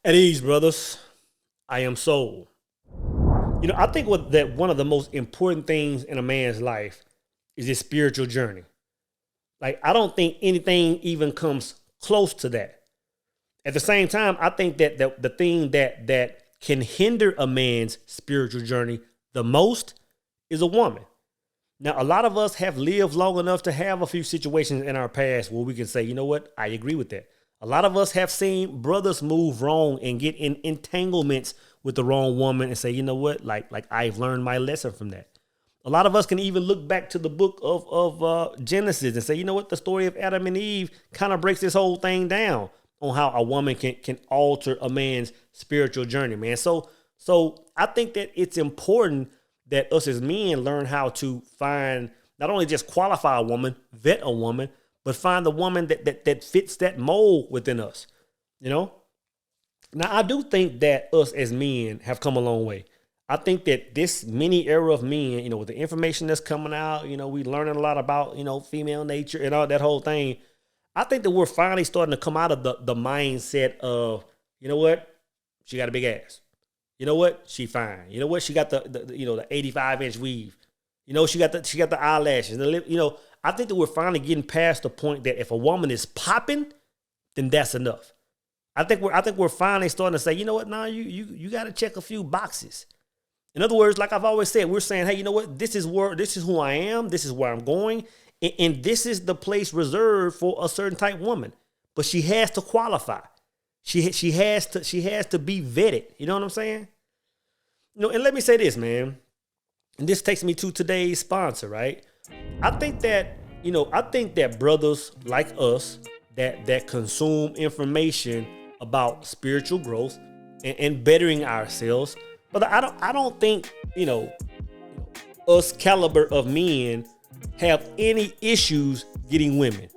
At ease, brothers. I am soul. I think that one of the most important things in a man's life is his spiritual journey. Like, I don't think anything even comes close to that. At the same time, I think that the thing that can hinder a man's spiritual journey the most is a woman. Now, a lot of us have lived long enough to have a few situations in our past where we can say, you know what, I agree with that. A lot of us have seen brothers move wrong and get in entanglements with the wrong woman and say, you know what, like I've learned my lesson from that. A lot of us can even look back to the book of Genesis and say, you know what, the story of Adam and Eve kind of breaks this whole thing down on how a woman can alter a man's spiritual journey, man. So I think that it's important that us as men learn how to find, not only just qualify a woman, vet a woman, but find the woman that fits that mold within us, Now, I do think that us as men have come a long way. I think that this mini era of men, with the information that's coming out, we learning a lot about, female nature and all that whole thing. I think that we're finally starting to come out of the mindset of, you know what, she got a big ass. You know what, she fine. You know what, she got the 85-inch weave. She got the eyelashes. I think that we're finally getting past the point that if a woman is popping, then that's enough. I think we're finally starting to say, you know what, now you got to check a few boxes. In other words, like I've always said, we're saying, hey, you know what, this is who I am, this is where I'm going, and this is the place reserved for a certain type woman. But she has to qualify. She has to be vetted. You know what I'm saying? And let me say this, man. And this takes me to today's sponsor, right? I think that brothers like us that consume information about spiritual growth and bettering ourselves, but I don't think, us caliber of men have any issues getting women.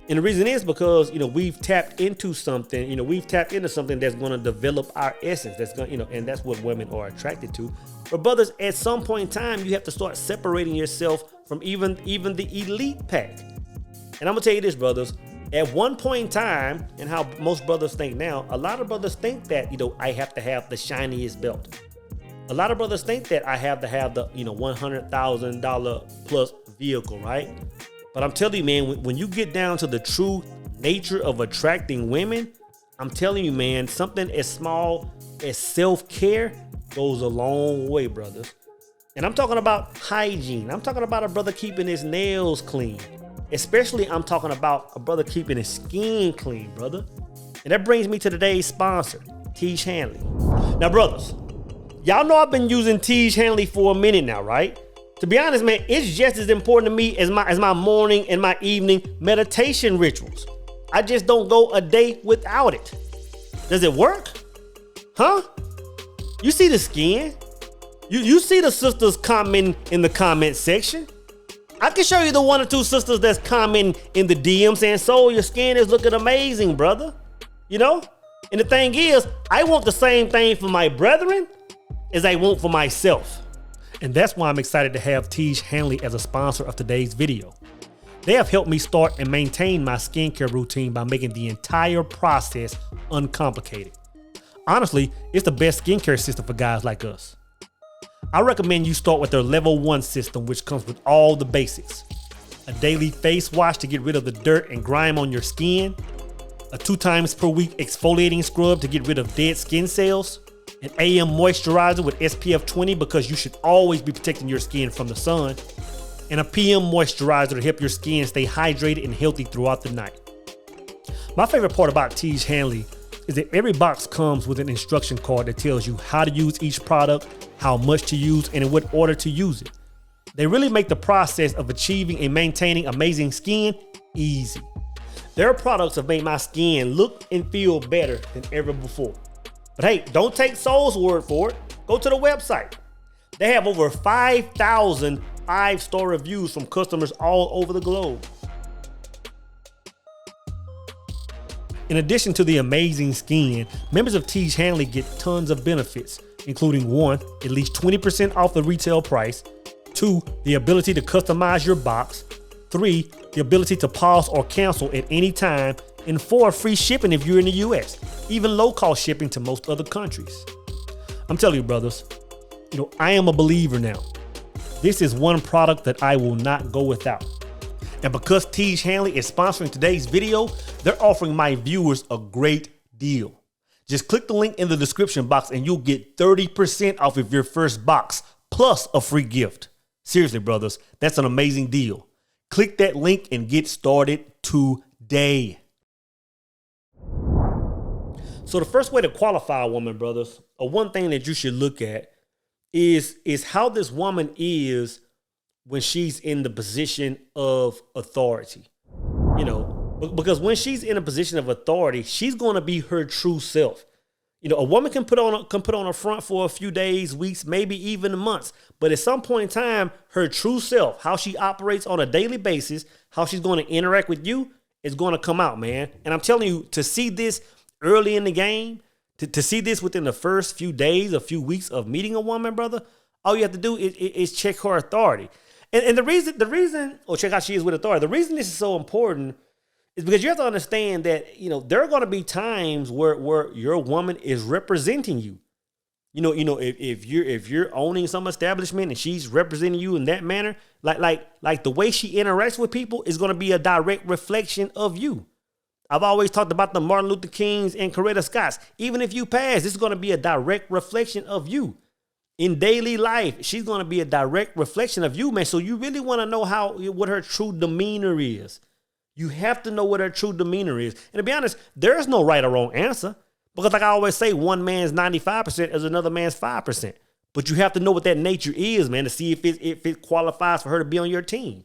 And the reason is because, we've tapped into something, that's going to develop our essence. That's going, and that's what women are attracted to. But brothers, at some point in time, you have to start separating yourself from even the elite pack. And I'm gonna tell you this, brothers, at one point in time, and how most brothers think now, a lot of brothers think that, I have to have the shiniest belt. A lot of brothers think that I have to have the, $100,000 plus vehicle, right? But I'm telling you, man, when you get down to the true nature of attracting women, I'm telling you, man, something as small as self-care goes a long way, brothers. And I'm talking about hygiene. I'm talking about a brother keeping his nails clean. Especially, I'm talking about a brother keeping his skin clean, brother. And that brings me to today's sponsor, Tiege Hanley. Now, brothers, y'all know I've been using Tiege Hanley for a minute now, right? To be honest, man, it's just as important to me as my morning and my evening meditation rituals. I just don't go a day without it. Does it work? Huh? You see the skin? You see the sisters commenting in the comment section? I can show you the one or two sisters that's commenting in the DM saying, "So your skin is looking amazing, brother." And the thing is, I want the same thing for my brethren as I want for myself. And that's why I'm excited to have Tiege Hanley as a sponsor of today's video. They have helped me start and maintain my skincare routine by making the entire process uncomplicated. Honestly, it's the best skincare system for guys like us. I recommend you start with their level 1 system, which comes with all the basics. A daily face wash to get rid of the dirt and grime on your skin. A 2 times per week exfoliating scrub to get rid of dead skin cells. An AM moisturizer with SPF 20 because you should always be protecting your skin from the sun. And a PM moisturizer to help your skin stay hydrated and healthy throughout the night. My favorite part about Tiege Hanley is that every box comes with an instruction card that tells you how to use each product, how much to use, and in what order to use it. They really make the process of achieving and maintaining amazing skin easy. Their products have made my skin look and feel better than ever before. But hey, don't take Soul's word for it. Go to the website. They have over 5,000 5-star reviews from customers all over the globe. In addition to the amazing skin, members of Tiege Hanley get tons of benefits, including 1, at least 20% off the retail price, 2, the ability to customize your box, 3, the ability to pause or cancel at any time, and 4 free shipping if you're in the US, even low-cost shipping to most other countries. I'm telling you, brothers, I am a believer now. This is one product that I will not go without. And because Tiege Hanley is sponsoring today's video, they're offering my viewers a great deal. Just click the link in the description box and you'll get 30% off of your first box, plus a free gift. Seriously, brothers, that's an amazing deal. Click that link and get started today. So the first way to qualify a woman, brothers, or one thing that you should look at is how this woman is when she's in the position of authority. Because when she's in a position of authority, she's going to be her true self. A woman can put on a front for a few days, weeks, maybe even months. But at some point in time, her true self, how she operates on a daily basis, how she's going to interact with you is going to come out, man. And I'm telling you, to see this early in the game, to see this within the first few days, a few weeks of meeting a woman, brother, all you have to do is check her authority. And the reason, or check how she is with authority. The reason this is so important is because you have to understand that, there are going to be times where your woman is representing you. If you're owning some establishment and she's representing you in that manner, like the way she interacts with people is going to be a direct reflection of you. I've always talked about the Martin Luther Kings and Coretta Scotts. Even if you pass, this is going to be a direct reflection of you. In daily life, she's going to be a direct reflection of you, man. So you really want to know what her true demeanor is. You have to know what her true demeanor is. And to be honest, there's no right or wrong answer. Because like I always say, one man's 95% is another man's 5%. But you have to know what that nature is, man, to see if it qualifies for her to be on your team.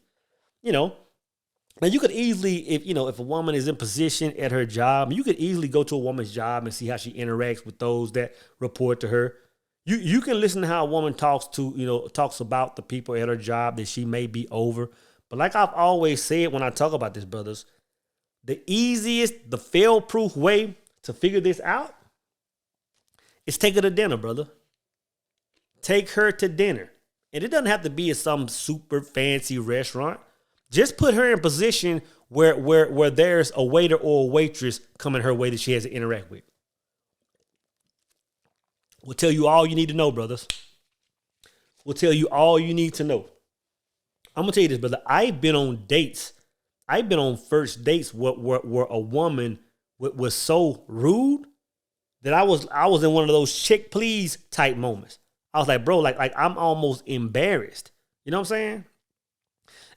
Now you could easily, if a woman is in position at her job, you could easily go to a woman's job and see how she interacts with those that report to her. You can listen to how a woman talks about the people at her job that she may be over. But like I've always said when I talk about this, brothers, the easiest, the fail-proof way to figure this out is take her to dinner, brother. Take her to dinner. And it doesn't have to be at some super fancy restaurant. Just put her in a position where there's a waiter or a waitress coming her way that she has to interact with. We'll tell you all you need to know, brothers. We'll tell you all you need to know. I'm going to tell you this, brother. I've been on dates. I've been on first dates where a woman was so rude that I was in one of those check please type moments. I was like, bro, like I'm almost embarrassed. You know what I'm saying?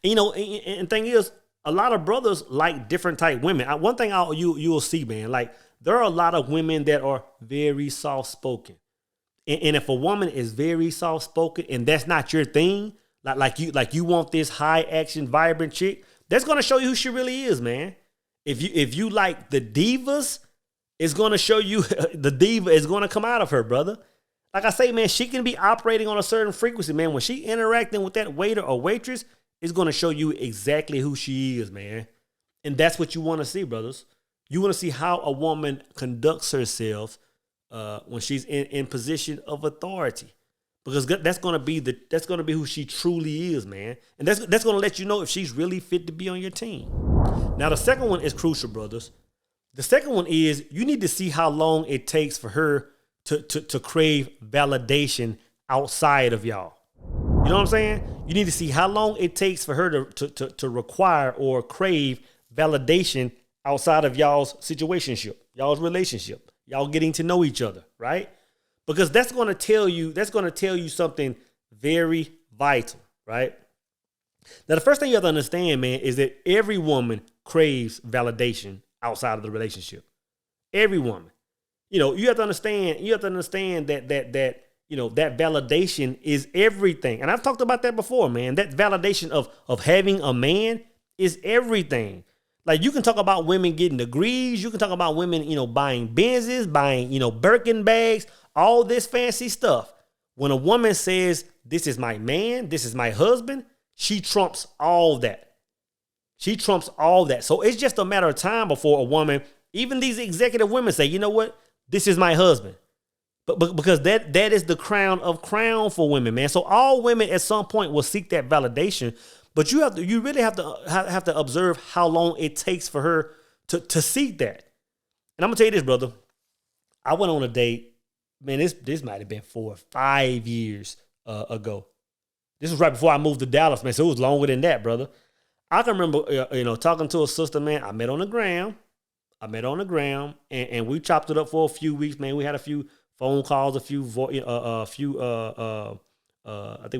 And, and thing is, a lot of brothers like different type women. One thing you'll see, man, like there are a lot of women that are very soft spoken. And if a woman is very soft spoken and that's not your thing, like you want this high action, vibrant chick, that's gonna show you who she really is, man. If you like the divas, it's gonna show you the diva is gonna come out of her, brother. Like I say, man, she can be operating on a certain frequency, man. When she interacting with that waiter or waitress, it's gonna show you exactly who she is, man. And that's what you want to see, brothers. You want to see how a woman conducts herself when she's in position of authority. Because that's gonna be who she truly is, man. And that's gonna let you know if she's really fit to be on your team. Now the second one is crucial, brothers. The second one is you need to see how long it takes for her to crave validation outside of y'all. You know what I'm saying? You need to see how long it takes for her to require or crave validation outside of y'all's situationship, y'all's relationship, y'all getting to know each other, right? Because that's going to tell you something very vital, right? Now, the first thing you have to understand, man, is that every woman craves validation outside of the relationship. Every woman. You have to understand that that validation is everything. And I've talked about that before, man. That validation of having a man is everything. Like you can talk about women getting degrees. You can talk about women, buying Benzes, buying, Birkin bags, all this fancy stuff. When a woman says, this is my man, this is my husband, she trumps all that. She trumps all that. So it's just a matter of time before a woman, even these executive women say, you know what? This is my husband. But because that is the crown of crown for women, man. So all women at some point will seek that validation. But you really have to observe how long it takes for her to seek that. And I'm gonna tell you this, brother. I went on a date, man. This might have been 4 or 5 years ago. This was right before I moved to Dallas, man. So it was longer than that, brother. I can remember, talking to a sister, man. I met on the ground. And we chopped it up for a few weeks, man. We had a few phone calls, I think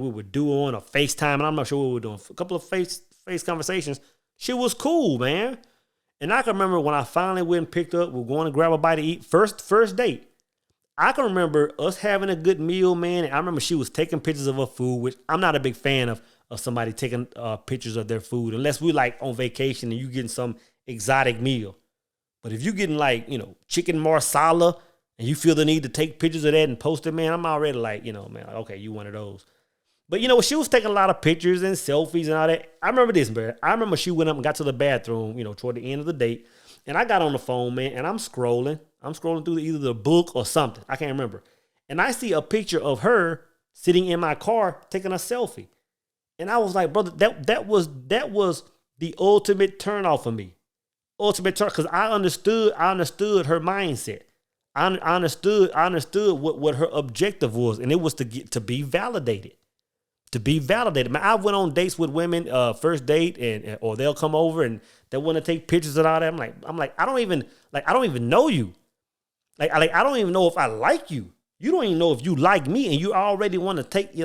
we were doing a FaceTime, and I'm not sure what we were doing. A couple of face conversations. She was cool, man. And I can remember when I finally went and picked up, we were going to grab a bite to eat. First date. I can remember us having a good meal, man. And I remember she was taking pictures of her food, which I'm not a big fan of somebody taking pictures of their food, unless we like on vacation and you getting some exotic meal. But if you're getting like, chicken marsala and you feel the need to take pictures of that and post it, man, I'm already like, man, okay, you one of those. But, she was taking a lot of pictures and selfies and all that. I remember this, man. I remember she went up and got to the bathroom, toward the end of the date. And I got on the phone, man, and I'm scrolling. Through either the book or something. I can't remember. And I see a picture of her sitting in my car taking a selfie. And I was like, brother, that was the ultimate turn off for me. Because I understood her mindset. I understood what her objective was, and it was to be validated. Man, I went on dates with women, first date, or they'll come over and they want to take pictures and all that. I'm like, I don't even know you. I don't even know if I like you. You don't even know if you like me, and you already want to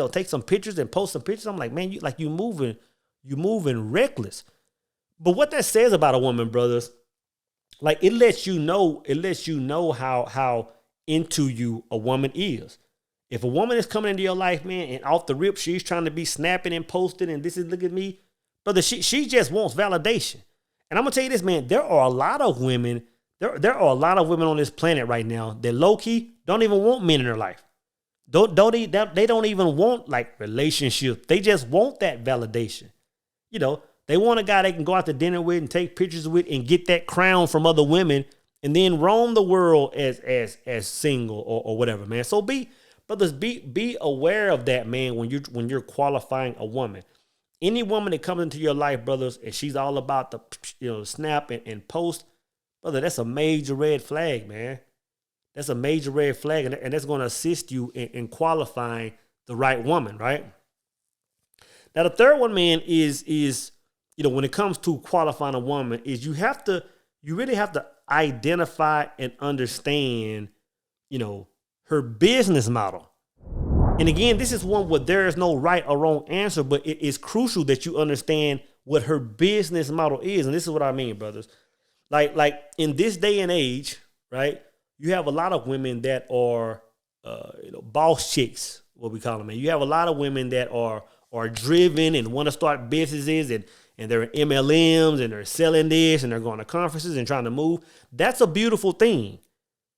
take some pictures and post some pictures. I'm like, man, you moving reckless. But what that says about a woman, brothers, it lets you know how into you a woman is. If a woman is coming into your life, man, and off the rip, she's trying to be snapping and posting, and this is, look at me, brother, she just wants validation. And I'm gonna tell you this, man, there are a lot of women, there are a lot of women on this planet right now that low key don't even want men in their life. They don't even want relationships. They just want that validation. They want a guy they can go out to dinner with and take pictures with and get that crown from other women and then roam the world as single or whatever, man. So be aware of that, man, when you're qualifying a woman. Any woman that comes into your life, brothers, and she's all about the snap and post, brother, that's a major red flag, man. That's a major red flag, and that's going to assist you in qualifying the right woman, right? Now, the third one, man, is when it comes to qualifying a woman, is you really have to identify and understand, her business model. And again, this is one where there is no right or wrong answer, but it is crucial that you understand what her business model is. And this is what I mean, brothers. Like in this day and age, right? You have a lot of women that are, boss chicks, what we call them. And you have a lot of women that are driven and want to start businesses and they're MLMs and they're selling this and they're going to conferences and trying to move. That's a beautiful thing.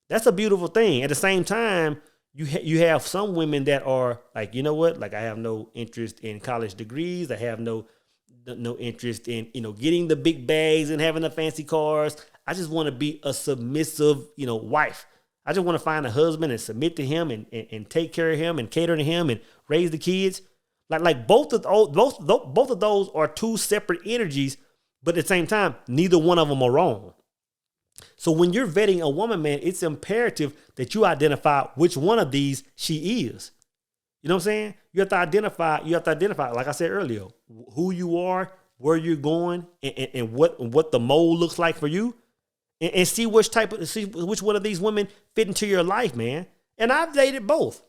At the same time, you have some women that are like, you know what? Like, I have no interest in college degrees. I have no interest in, getting the big bags and having the fancy cars. I just want to be a submissive, wife. I just want to find a husband and submit to him and take care of him and cater to him and raise the kids. Like both of those are two separate energies, but at the same time, neither one of them are wrong. So when you're vetting a woman, man, it's imperative that you identify which one of these she is. You know what I'm saying? You have to identify, like I said earlier, who you are, where you're going, and what the mold looks like for you, and see which one of these women fit into your life, man. And I've dated both,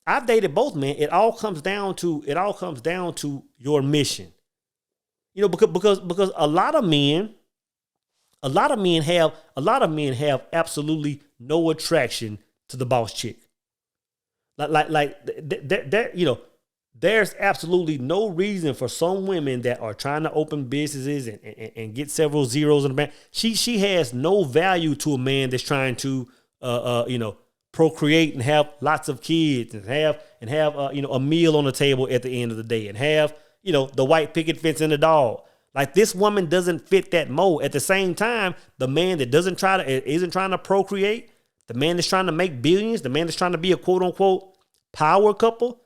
man. It all comes down to your mission. Because a lot of men have absolutely no attraction to the boss chick. There's absolutely no reason for some women that are trying to open businesses and get several zeros in the bank. She has no value to a man that's trying to procreate and have lots of kids and have a meal on the table at the end of the day and have the white picket fence and the dog. Like, this woman doesn't fit that mold. At the same time, the man that isn't trying to procreate, the man that's trying to make billions, the man that's trying to be a quote unquote power couple,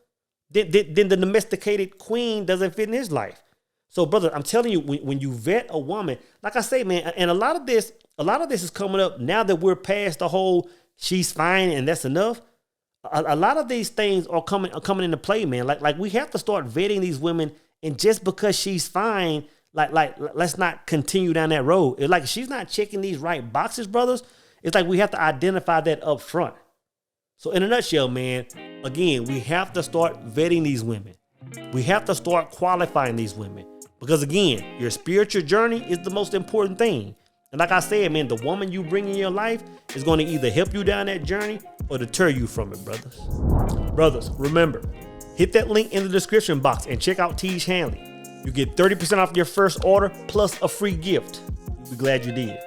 then the domesticated queen doesn't fit in his life. So, brother, I'm telling you, when you vet a woman, like I say, man, and a lot of this is coming up now that we're past the whole she's fine and that's enough. A lot of these things are coming into play, man. Like we have to start vetting these women, and just because she's fine, like let's not continue down that road. It's like she's not checking these right boxes, brothers. It's like we have to identify that up front. So in a nutshell, man, again, we have to start vetting these women. We have to start qualifying these women. Because again, your spiritual journey is the most important thing. And like I said, man, the woman you bring in your life is going to either help you down that journey or deter you from it, brothers. Brothers, remember, hit that link in the description box and check out Tej Hanley. You get 30% off your first order plus a free gift. You'll be glad you did.